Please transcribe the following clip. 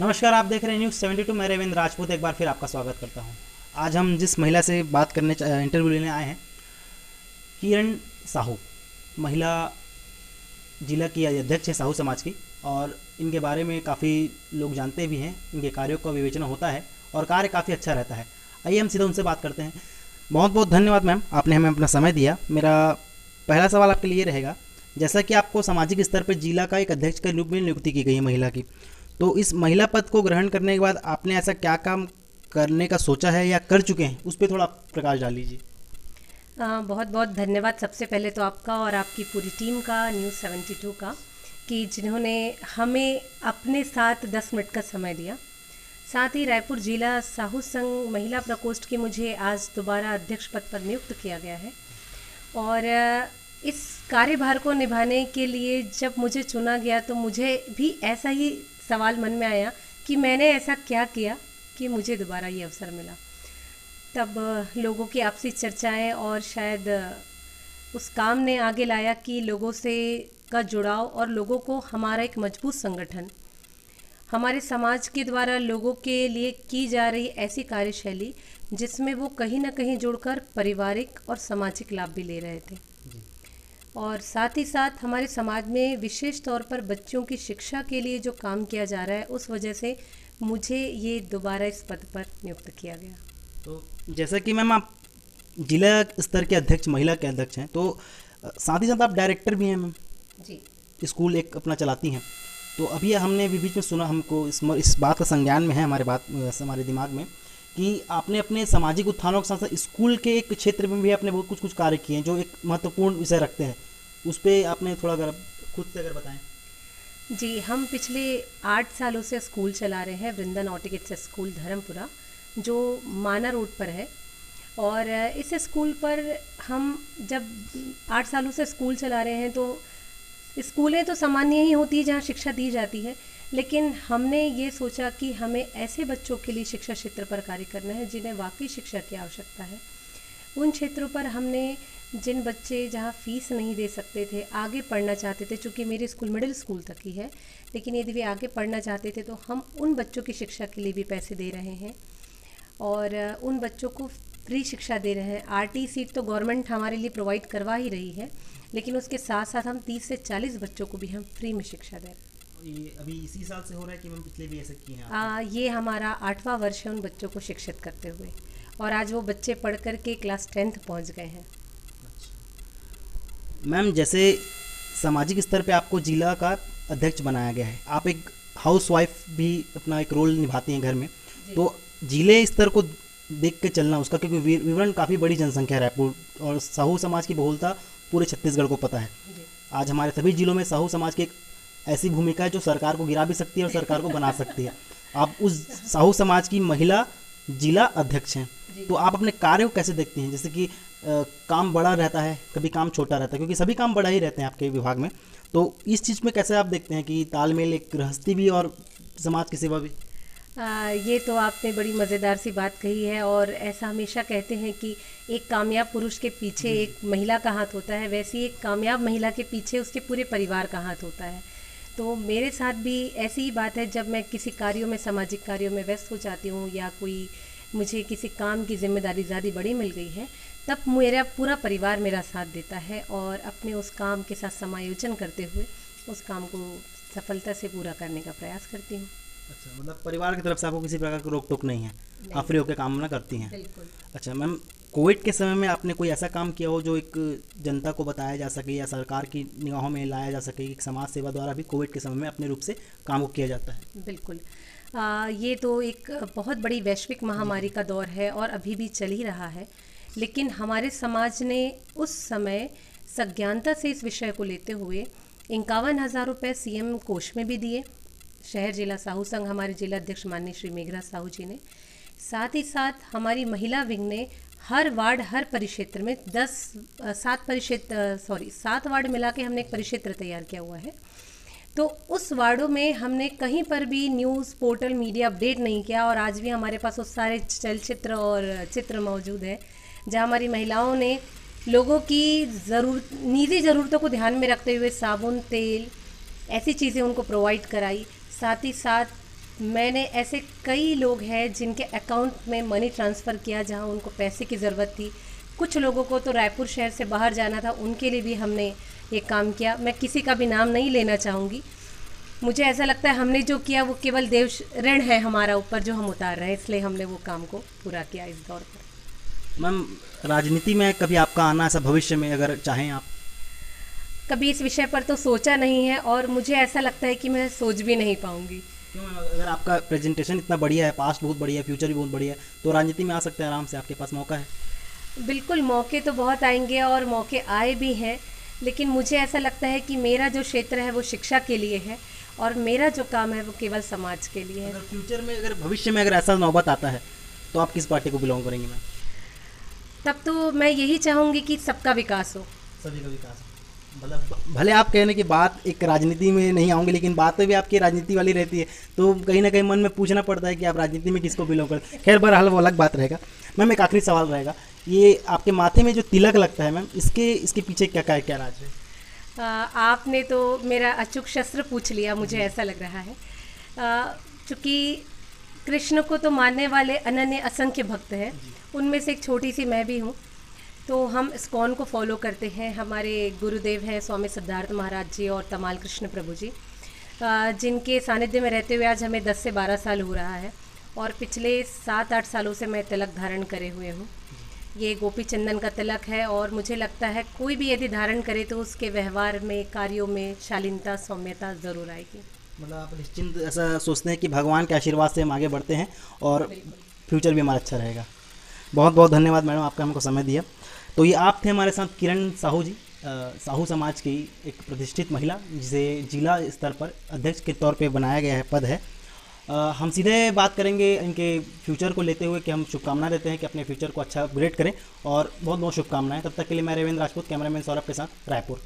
नमस्कार, आप देख रहे हैं न्यूज़ 72। मैं रविंद्र राजपूत एक बार फिर आपका स्वागत करता हूं। आज हम जिस महिला से बात करने इंटरव्यू लेने आए हैं, किरण साहू, महिला जिला की अध्यक्ष है साहू समाज की। और इनके बारे में काफ़ी लोग जानते भी हैं, इनके कार्यों का विवेचना होता है और कार्य काफ़ी अच्छा रहता है। आइए हम सीधा उनसे बात करते हैं। बहुत बहुत धन्यवाद मैम, आपने हमें अपना समय दिया। मेरा पहला सवाल आपके लिए रहेगा, जैसा कि आपको सामाजिक स्तर पर जिला का एक अध्यक्ष के रूप में नियुक्ति की गई है महिला की, तो इस महिला पद को ग्रहण करने के बाद आपने ऐसा क्या काम करने का सोचा है या कर चुके हैं, उस पर थोड़ा प्रकाश डाल लीजिए। बहुत बहुत धन्यवाद सबसे पहले तो आपका और आपकी पूरी टीम का, न्यूज़ 72 का, कि जिन्होंने हमें अपने साथ 10 मिनट का समय दिया। साथ ही रायपुर जिला साहू संघ महिला प्रकोष्ठ की मुझे आज दोबारा अध्यक्ष पद पर नियुक्त किया गया है। और इस कार्यभार को निभाने के लिए जब मुझे चुना गया तो मुझे भी ऐसा ही सवाल मन में आया कि मैंने ऐसा क्या किया कि मुझे दोबारा ये अवसर मिला। तब लोगों की आपसी चर्चाएं और शायद उस काम ने आगे लाया कि लोगों से का जुड़ाव और लोगों को हमारा एक मजबूत संगठन, हमारे समाज के द्वारा लोगों के लिए की जा रही ऐसी कार्यशैली जिसमें वो कहीं ना कहीं जुड़कर पारिवारिक और सामाजिक लाभ भी ले रहे थे। और साथ ही साथ हमारे समाज में विशेष तौर पर बच्चों की शिक्षा के लिए जो काम किया जा रहा है, उस वजह से मुझे ये दोबारा इस पद पर नियुक्त किया गया। तो जैसा कि मैम आप जिला स्तर के अध्यक्ष, महिला के अध्यक्ष हैं, तो साथ ही साथ आप डायरेक्टर भी हैं मैम, जी। स्कूल एक अपना चलाती हैं। तो अभी हमने भी बीच में सुना, हमको इस बात का संज्ञान में है हमारे दिमाग में कि आपने अपने सामाजिक उत्थानों के साथ साथ स्कूल के एक क्षेत्र में भी अपने बहुत कुछ कुछ कार्य किए हैं जो एक महत्वपूर्ण विषय रखते हैं। उस पर आपने थोड़ा अगर खुद से अगर बताएं। जी, हम पिछले 8 सालों से स्कूल चला रहे हैं, वृंदा नॉटिकेट्स स्कूल धर्मपुरा, जो माना रोड पर है। और इस स्कूल पर हम जब 8 सालों से स्कूल चला रहे हैं तो स्कूलें तो सामान्य ही होती है जहाँ शिक्षा दी जाती है, लेकिन हमने ये सोचा कि हमें ऐसे बच्चों के लिए शिक्षा क्षेत्र पर कार्य करना है जिन्हें वाकई शिक्षा की आवश्यकता है। उन क्षेत्रों पर हमने जिन बच्चे जहाँ फ़ीस नहीं दे सकते थे, आगे पढ़ना चाहते थे, चूँकि मेरी स्कूल मिडिल स्कूल तक ही है, लेकिन यदि वे आगे पढ़ना चाहते थे तो हम उन बच्चों की शिक्षा के लिए भी पैसे दे रहे हैं और उन बच्चों को फ्री शिक्षा दे रहे हैं। आरटी सीट तो गवर्नमेंट हमारे लिए प्रोवाइड करवा ही रही है, लेकिन उसके साथ साथ हम 30 से 40 बच्चों को भी हम फ्री में शिक्षा दे रहे हैं। ये अभी इसी साल से हो रहा है कि मैम पिछले भी ऐसे किए हैं ये हमारा 8वां वर्ष है उन बच्चों को शिक्षित करते हुए, और आज वो बच्चे पढ़ कर के क्लास 10th पहुँच गए हैं। मैम, जैसे सामाजिक स्तर पे आपको जिला का अध्यक्ष बनाया गया है, आप एक हाउसवाइफ भी अपना एक रोल निभाती हैं घर में, तो जिले स्तर को देख के चलना उसका, क्योंकि विवरण काफ़ी बड़ी जनसंख्या है रायपुर और साहू समाज की बहुलता पूरे छत्तीसगढ़ को पता है। आज हमारे सभी जिलों में साहू समाज की एक ऐसी भूमिका है जो सरकार को गिरा भी सकती है और सरकार को बना सकती है। आप उस साहू समाज की महिला जिला अध्यक्ष हैं, तो आप अपने कार्य को कैसे देखती हैं? जैसे कि काम बड़ा रहता है, कभी काम छोटा रहता है, क्योंकि सभी काम बड़ा ही रहते हैं आपके विभाग में, तो इस चीज़ में कैसे आप देखते हैं कि तालमेल, एक गृहस्थी भी और समाज की सेवा भी? ये तो आपने बड़ी मज़ेदार सी बात कही है, और ऐसा हमेशा कहते हैं कि एक कामयाब पुरुष के पीछे एक महिला का हाथ होता है, वैसे एक कामयाब महिला के पीछे उसके पूरे परिवार का हाथ होता है। तो मेरे साथ भी ऐसी ही बात है, जब मैं किसी कार्यों में, सामाजिक कार्यों में व्यस्त हो जाती हूँ या कोई मुझे किसी काम की जिम्मेदारी ज़्यादा बड़ी मिल गई है, तब मेरा पूरा परिवार मेरा साथ देता है और अपने उस काम के साथ समायोजन करते हुए उस काम को सफलता से पूरा करने का प्रयास करती हूँ। अच्छा, मतलब परिवार की तरफ से आपको किसी प्रकार की रोक टोक नहीं है, आप फ्री होकर काम ना करती हैं? बिल्कुल। अच्छा मैम, कोविड के समय में आपने कोई ऐसा काम किया हो जो एक जनता को बताया जा सके या सरकार की निगाहों में लाया जा सके कि समाज सेवा द्वारा भी कोविड के समय में अपने रूप से काम को किया जाता है? बिल्कुल। ये तो एक बहुत बड़ी वैश्विक महामारी का दौर है और अभी भी चल ही रहा है, लेकिन हमारे समाज ने उस समय सज्ञानता से इस विषय को लेते हुए 51,000 रुपये सीएम कोष में भी दिए। शहर जिला साहू संघ, हमारे जिला अध्यक्ष माननीय श्री मेघरा साहू जी ने, साथ ही साथ हमारी महिला विंग ने हर वार्ड, हर परिक्षेत्र में 7 वार्ड मिला के हमने एक परिक्षेत्र तैयार किया हुआ है। तो उस वार्डों में हमने कहीं पर भी न्यूज़ पोर्टल, मीडिया अपडेट नहीं किया, और आज भी हमारे पास उस सारे चलचित्र और चित्र मौजूद है जहाँ हमारी महिलाओं ने लोगों की निजी ज़रूरतों को ध्यान में रखते हुए साबुन, तेल, ऐसी चीज़ें उनको प्रोवाइड कराई। साथ ही साथ मैंने ऐसे कई लोग हैं जिनके अकाउंट में मनी ट्रांसफ़र किया जहां उनको पैसे की ज़रूरत थी। कुछ लोगों को तो रायपुर शहर से बाहर जाना था, उनके लिए भी हमने ये काम किया। मैं किसी का भी नाम नहीं लेना चाहूँगी। मुझे ऐसा लगता है हमने जो किया वो केवल देव ऋण है हमारा ऊपर जो हम उतार रहे हैं, इसलिए हमने वो काम को पूरा किया इस दौर पर। मैम, राजनीति में कभी आपका आना ऐसा भविष्य में अगर चाहें आप? कभी इस विषय पर तो सोचा नहीं है और मुझे ऐसा लगता है कि मैं सोच भी नहीं पाऊँगी। क्यों मैम, अगर आपका प्रेजेंटेशन इतना बढ़िया है, पास्ट बहुत बढ़िया है, फ्यूचर भी बहुत बढ़िया है, तो राजनीति में आ सकते हैं आराम से, आपके पास मौका है। बिल्कुल, मौके तो बहुत आएंगे और मौके आए भी हैं, लेकिन मुझे ऐसा लगता है कि मेरा जो क्षेत्र है वो शिक्षा के लिए है और मेरा जो काम है वो केवल समाज के लिए है। अगर फ्यूचर में, अगर भविष्य में अगर ऐसा नौबत आता है तो आप किस पार्टी को बिलोंग करेंगे मैम? तब तो मैं यही चाहूँगी कि सबका विकास हो। सभी का विकास। मतलब भले आप कहने की बात एक राजनीति में नहीं आऊँगी, लेकिन बातें भी आपकी राजनीति वाली रहती है, तो कहीं ना कहीं मन में पूछना पड़ता है कि आप राजनीति में किसको बिलोंग करते हैं। खैर, बहरहाल वो अलग बात रहेगा। मैम, एक आखिरी सवाल रहेगा, ये आपके माथे में जो तिलक लगता है मैम, इसके पीछे क्या राज है? आपने तो मेरा अचूक शस्त्र पूछ लिया, मुझे ऐसा लग रहा है। चूँकि कृष्ण को तो मानने वाले अनन्य असंख्य भक्त हैं, उनमें से एक छोटी सी मैं भी हूँ। तो हम इस्कॉन को फॉलो करते हैं। हमारे गुरुदेव हैं स्वामी सिद्धार्थ महाराज जी और तमाल कृष्ण प्रभु जी, जिनके सानिध्य में रहते हुए आज हमें 10 से 12 साल हो रहा है और पिछले 7-8 सालों से मैं तिलक धारण करे हुए हूँ। ये गोपी चंदन का तिलक है और मुझे लगता है कोई भी यदि धारण करे तो उसके व्यवहार में, कार्यों में शालीनता, सौम्यता ज़रूर आएगी। मतलब आप निश्चिंत ऐसा सोचते हैं कि भगवान के आशीर्वाद से हम आगे बढ़ते हैं और फ्यूचर भी हमारा अच्छा रहेगा। बहुत बहुत धन्यवाद मैडम, आपका हमको समय दिया। तो ये आप थे हमारे साथ किरण साहू जी, साहू समाज की एक प्रतिष्ठित महिला, जिसे जिला स्तर पर अध्यक्ष के तौर पे बनाया गया है, पद है। हम सीधे बात करेंगे इनके फ्यूचर को लेते हुए कि हम शुभकामना देते हैं कि अपने फ्यूचर को अच्छा अपग्रेड करें और बहुत बहुत शुभकामनाएं। तब तक के लिए मैं रेवेंद्र राजपूत, कैमरामैन सौरभ के साथ, रायपुर।